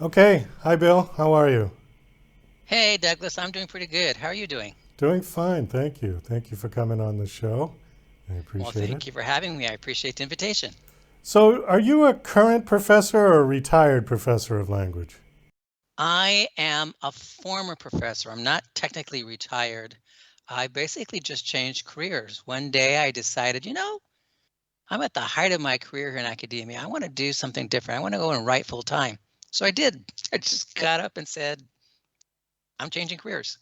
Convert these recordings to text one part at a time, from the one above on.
Okay. Hi, Bill. How are you? Hey, Douglas, I'm doing pretty good. How are you doing? Doing fine. Thank you. Thank you for coming on the show. I Well, appreciate it. thank you for having me. I appreciate the invitation. So, are you a current professor or a retired professor of language? I am a former professor. I'm not technically retired. I basically just changed careers. One day I decided, I'm at the height of my career here in academia. I want to do something different. I want to go and write full time. So I did. I just got up and said, I'm changing careers.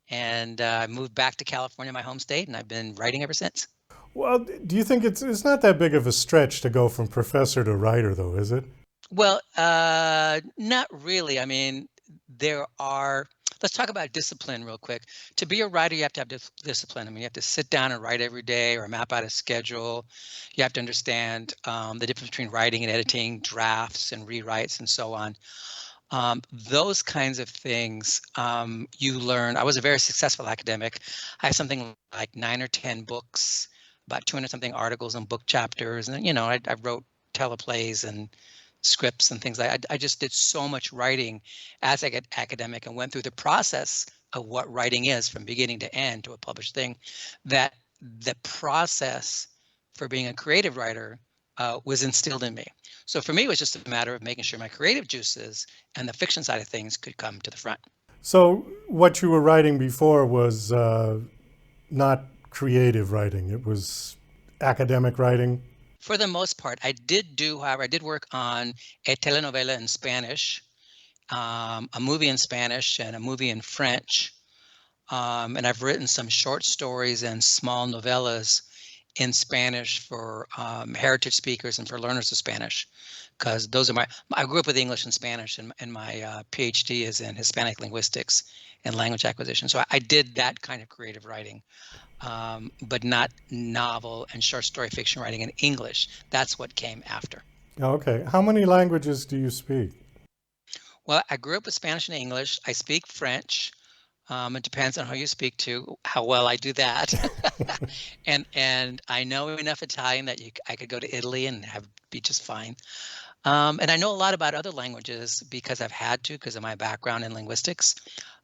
And I moved back to California, my home state, and I've been writing ever since. Well, do you think it's not that big of a stretch to go from professor to writer, though, is it? Well, not really. I mean, there are, let's talk about discipline real quick. To be a writer, you have to have discipline. I mean, you have to sit down and write every day or map out a schedule. You have to understand the difference between writing and editing, drafts and rewrites and so on. Those kinds of things you learn. I was a very successful academic. I have something like 9 or 10 books, about 200 something articles and book chapters. And, I wrote teleplays and scripts and things like that. I just did so much writing as an academic and went through the process of what writing is from beginning to end to a published thing, that the process for being a creative writer was instilled in me. So for me, it was just a matter of making sure my creative juices and the fiction side of things could come to the front. So, what you were writing before was not creative writing, it was academic writing. For the most part, however, I did work on a telenovela in Spanish, a movie in Spanish, and a movie in French. And I've written some short stories and small novellas in Spanish for heritage speakers and for learners of Spanish, because those are I grew up with English and Spanish, and my PhD is in Hispanic linguistics and language acquisition. So I did that kind of creative writing, but not novel and short story fiction writing in English. That's what came after. Okay. How many languages do you speak? Well, I grew up with Spanish and English. I speak French. It depends on who you speak to, how well I do that. And I know enough Italian that I could go to Italy and have be just fine. And I know a lot about other languages because I've had to because of my background in linguistics,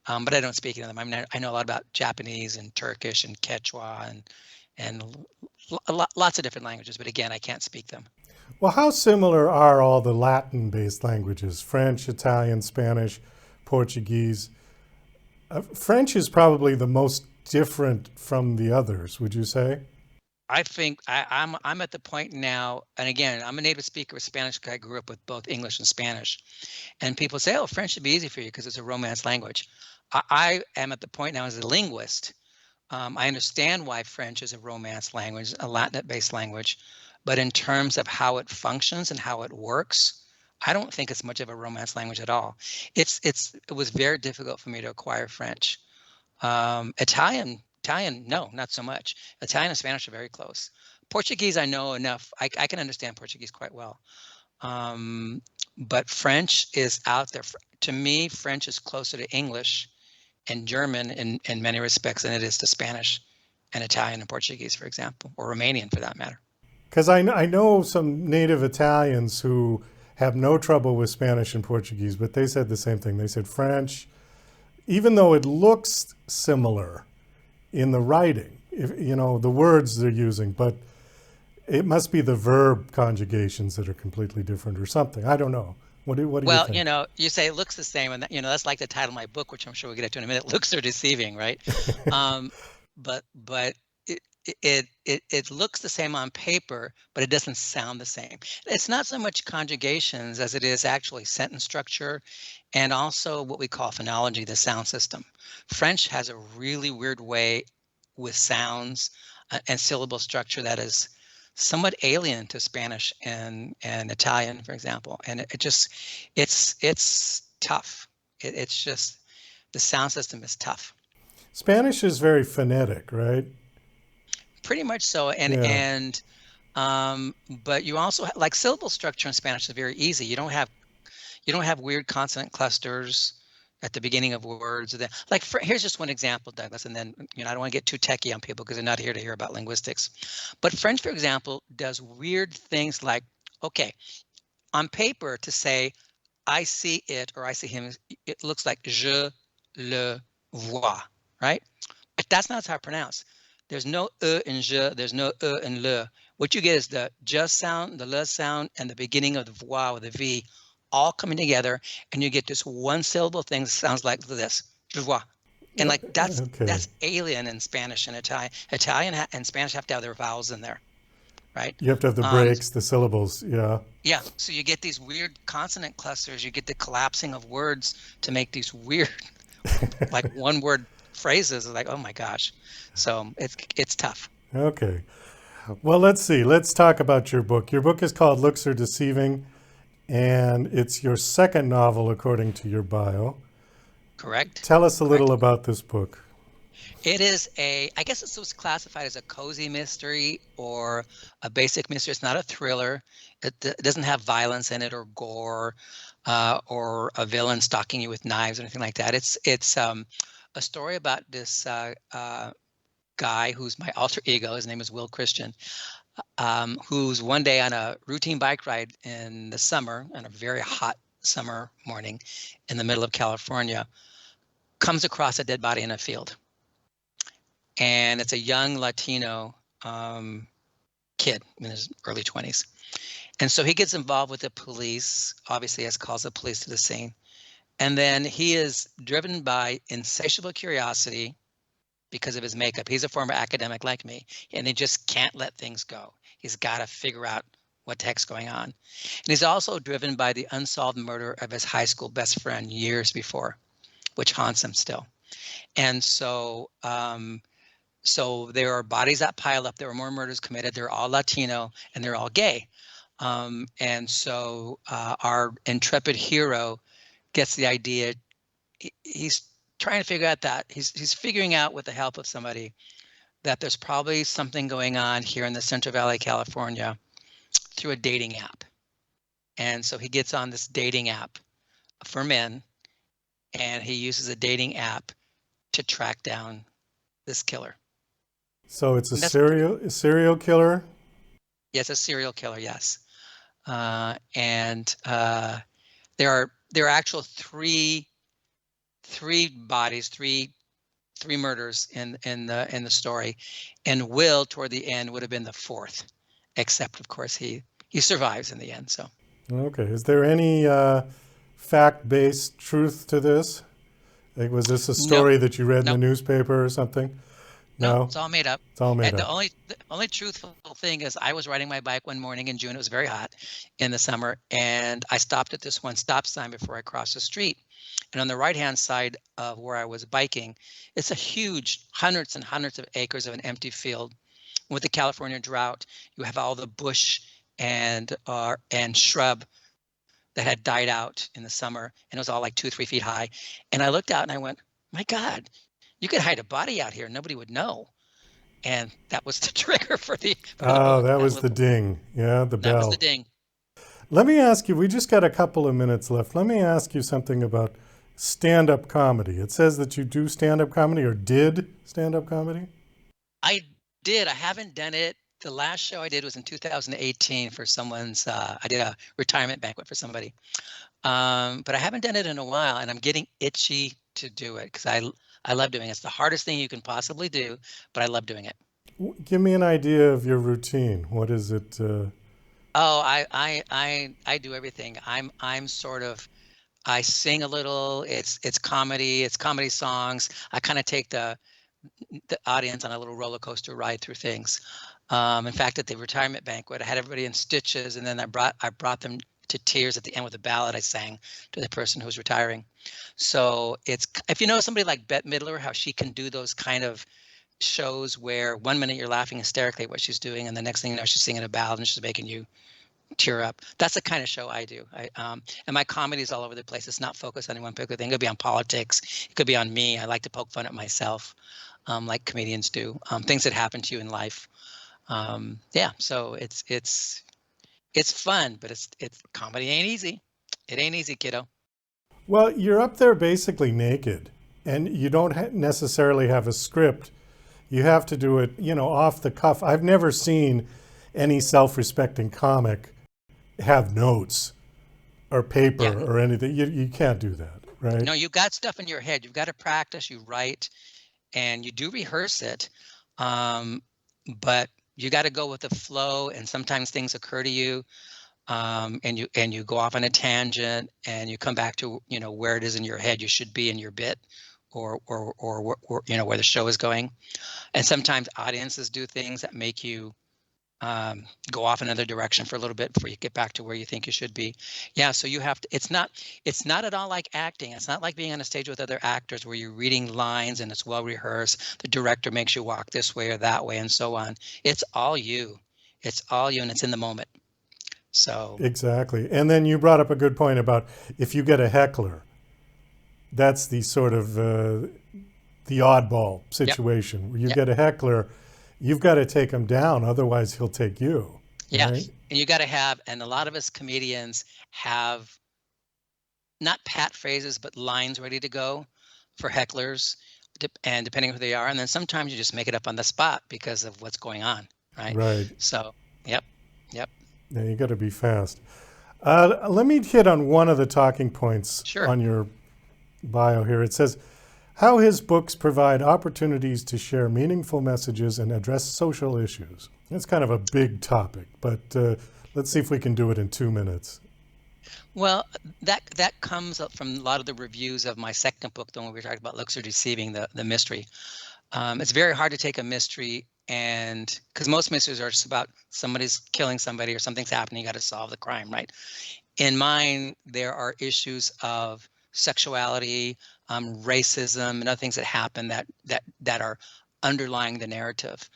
but I don't speak any of them. I mean, I know a lot about Japanese and Turkish and Quechua and lots of different languages, but again, I can't speak them. Well, how similar are all the Latin based languages? French, Italian, Spanish, Portuguese. French is probably the most different from the others, would you say? I think I'm at the point now, and again, I'm a native speaker of Spanish. 'Cause I grew up with both English and Spanish, and people say, "Oh, French should be easy for you because it's a Romance language." I am at the point now as a linguist. I understand why French is a Romance language, a Latin-based language, but in terms of how it functions and how it works, I don't think it's much of a Romance language at all. It was very difficult for me to acquire French. Italian, no, not so much. Italian and Spanish are very close. Portuguese, I know enough. I can understand Portuguese quite well. Um, but French is out there. To me, French is closer to English and German in many respects than it is to Spanish and Italian and Portuguese, for example, or Romanian for that matter. Because I know some native Italians who have no trouble with Spanish and Portuguese, but they said the same thing. They said French, even though it looks similar in the writing, if, the words they're using, but it must be the verb conjugations that are completely different or something. I don't know. What do you Well, think? you say it looks the same, and that's like the title of my book, which I'm sure we'll get into in a minute. Looks are deceiving, right? Um, but it looks the same on paper, but it doesn't sound the same. It's not so much conjugations as it is actually sentence structure, and also what we call phonology, the sound system. French has a really weird way with sounds and syllable structure that is somewhat alien to Spanish and Italian, for example. And it just it's tough. It's just the sound system is tough. Spanish is very phonetic, right? Pretty much so. Yeah. But you also like syllable structure in Spanish is very easy. You don't have weird consonant clusters at the beginning of words. Like here's just one example, Douglas, and then I don't want to get too techy on people because they're not here to hear about linguistics. But French, for example, does weird things like, okay, on paper to say I see it or I see him, it looks like je le vois, right? But that's not how it's pronounced. There's no in je, there's no in le. What you get is the je sound, the le sound, and the beginning of the voir with the V all coming together, and you get this one syllable thing that sounds like this, je vois. And like that's Okay. alien in Spanish and Italian. Italian and Spanish have to have their vowels in there, right? You have to have the breaks, the syllables. Yeah. Yeah, so you get these weird consonant clusters. You get the collapsing of words to make these weird, like one word phrases. It's like, oh my gosh. So it's tough. Okay. Well, let's see. Let's talk about your book. Your book is called Looks Are Deceiving, and it's your second novel, according to your bio. Correct. Tell us a little about this book. It is I guess it's was classified as a cozy mystery or a basic mystery. It's not a thriller. It doesn't have violence in it or gore or a villain stalking you with knives or anything like that. It's a story about this guy who's my alter ego. His name is Will Christian, who's one day on a routine bike ride in the summer, on a very hot summer morning in the middle of California, comes across a dead body in a field. And it's a young Latino kid in his early 20s. And so he gets involved with the police, obviously has calls the police to the scene. And then he is driven by insatiable curiosity because of his makeup. He's a former academic like me, and he just can't let things go. He's got to figure out what the heck's going on. And he's also driven by the unsolved murder of his high school best friend years before, which haunts him still. And so so there are bodies that pile up. There were more murders committed. They're all Latino and they're all gay. And so our intrepid hero gets the idea. He's trying to figure out that he's figuring out with the help of somebody that there's probably something going on here in the Central Valley, California through a dating app. And so he gets on this dating app for men, and he uses a dating app to track down this killer. So it's a serial killer? Yes, a serial killer, yes. And there are actual three bodies, three murders in the story, and Will toward the end would have been the fourth, except of course he survives in the end. So okay, is there any fact-based truth to this? Like, was this a story that you read in the newspaper or something? No, it's all made up. It's all made up. The only truthful thing is I was riding my bike one morning in June. It was very hot in the summer, and I stopped at this one stop sign before I crossed the street. And on the right-hand side of where I was biking, it's a huge hundreds and hundreds of acres of an empty field. With the California drought, you have all the bush and shrub that had died out in the summer, and it was all like 2-3 feet high. And I looked out and I went, my God, you could hide a body out here. Nobody would know. And that was the trigger for the. That was the ding. Yeah, the bell. That was the ding. Let me ask you, we just got a couple of minutes left. Let me ask you something about stand-up comedy. It says that you do stand-up comedy or did stand-up comedy? I did. I haven't done it. The last show I did was in 2018 for someone's, I did a retirement banquet for somebody. But I haven't done it in a while, and I'm getting itchy to do it because I love doing it. It's the hardest thing you can possibly do, but I love doing it. Give me an idea of your routine. What is it? Oh, I do everything. I'm sort of, I sing a little. It's comedy. It's comedy songs. I kind of take the audience on a little roller coaster ride through things. In fact, at the retirement banquet, I had everybody in stitches, and then I brought them to tears at the end with a ballad I sang to the person who was retiring. So it's, if you know somebody like Bette Midler, how she can do those kind of shows where 1 minute you're laughing hysterically at what she's doing, and the next thing you know, she's singing a ballad and she's making you tear up. That's the kind of show I do. And my comedy is all over the place. It's not focused on any one particular thing. It could be on politics. It could be on me. I like to poke fun at myself, like comedians do. Things that happen to you in life. Yeah, so it's fun, but it's comedy ain't easy. It ain't easy, kiddo. Well, you're up there basically naked, and you don't necessarily have a script. You have to do it, off the cuff. I've never seen any self-respecting comic have notes. or paper Yeah. or anything. You can't do that, right? No, you've got stuff in your head. You've got to practice, you write, and you do rehearse it. But you got to go with the flow, and sometimes things occur to you, and you go off on a tangent, and you come back to, you know, where it is in your head you should be in your bit, or you know, where the show is going. And sometimes audiences do things that make you go off another direction for a little bit before you get back to where you think you should be. Yeah, so you have to, it's not at all like acting. It's not like being on a stage with other actors where you're reading lines and it's well rehearsed. The director makes you walk this way or that way and so on. It's all you. It's all you, and it's in the moment. So Exactly. And then you brought up a good point about if you get a heckler, that's the sort of the oddball situation where you get a heckler, you've got to take him down, otherwise he'll take you. yeah, right? and you got to have, and a lot of us comedians have not pat phrases, but lines ready to go for hecklers, and depending who they are. And then sometimes you just make it up on the spot because of what's going on, right? Right. So, yep. Yeah, you got to be fast. Let me hit on one of the talking points Sure. on your bio here. It says, how his books provide opportunities to share meaningful messages and address social issues. It's kind of a big topic, but let's see if we can do it in 2 minutes. Well, that comes up from a lot of the reviews of my second book, the one we were talking about, Are Deceiving, the mystery. It's very hard to take a mystery, and because most mysteries are just about somebody's killing somebody or something's happening, you got to solve the crime, right? In mine, there are issues of sexuality, racism, and other things that happen that are underlying the narrative.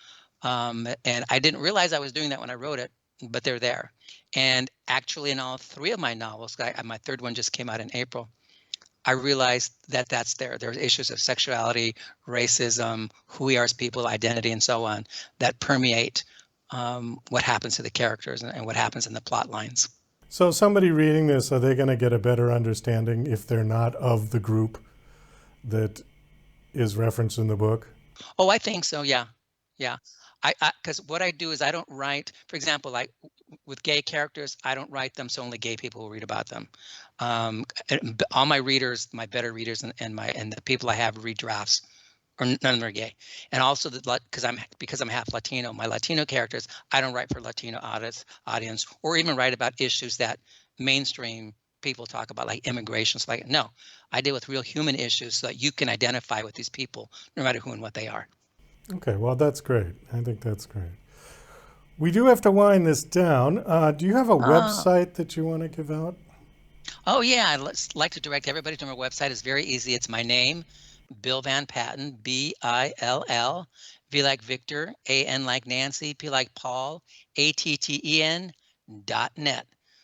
And I didn't realize I was doing that when I wrote it, but they're there. And actually, in all three of my novels, my third one just came out in April, I realized that that's there. There's issues of sexuality, racism, who we are as people, identity, and so on that permeate what happens to the characters and what happens in the plot lines. So somebody reading this, are they going to get a better understanding if they're not of the group that is referenced in the book? Oh, I think so. Yeah. Because what I do is I don't write, for example, like with gay characters, I don't write them so only gay people will read about them. All my readers, my better readers, and the people I have read drafts, or none of them are gay. And also because I'm half Latino, my Latino characters, I don't write for Latino audience, or even write about issues that mainstream people talk about, like immigration. So no, I deal with real human issues so that you can identify with these people, no matter who and what they are. Okay, well, that's great. I think that's great. We do have to wind this down. Do you have a website that you want to give out? Oh, yeah. I'd like to direct everybody to my website. It's very easy. It's my name, Bill VanPatten, B-I-L-L, V like Victor, A-N like Nancy, P like Paul, A-T-T-E-N.net.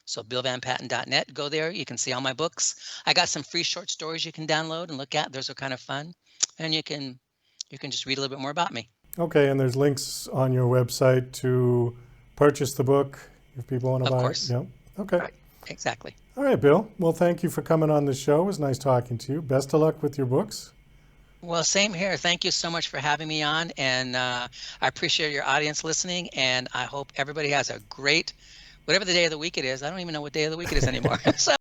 So BillVanPatten.net. Go there. You can see all my books. I got some free short stories you can download and look at. Those are kind of fun. And you can just read a little bit more about me. Okay, and there's links on your website to purchase the book if people want to buy it. Of course. Yeah. Okay. Right. Exactly. All right, Bill. Well, thank you for coming on the show. It was nice talking to you. Best of luck with your books. Well, same here. Thank you so much for having me on. And I appreciate your audience listening. And I hope everybody has a great, whatever the day of the week it is. I don't even know what day of the week it is anymore. So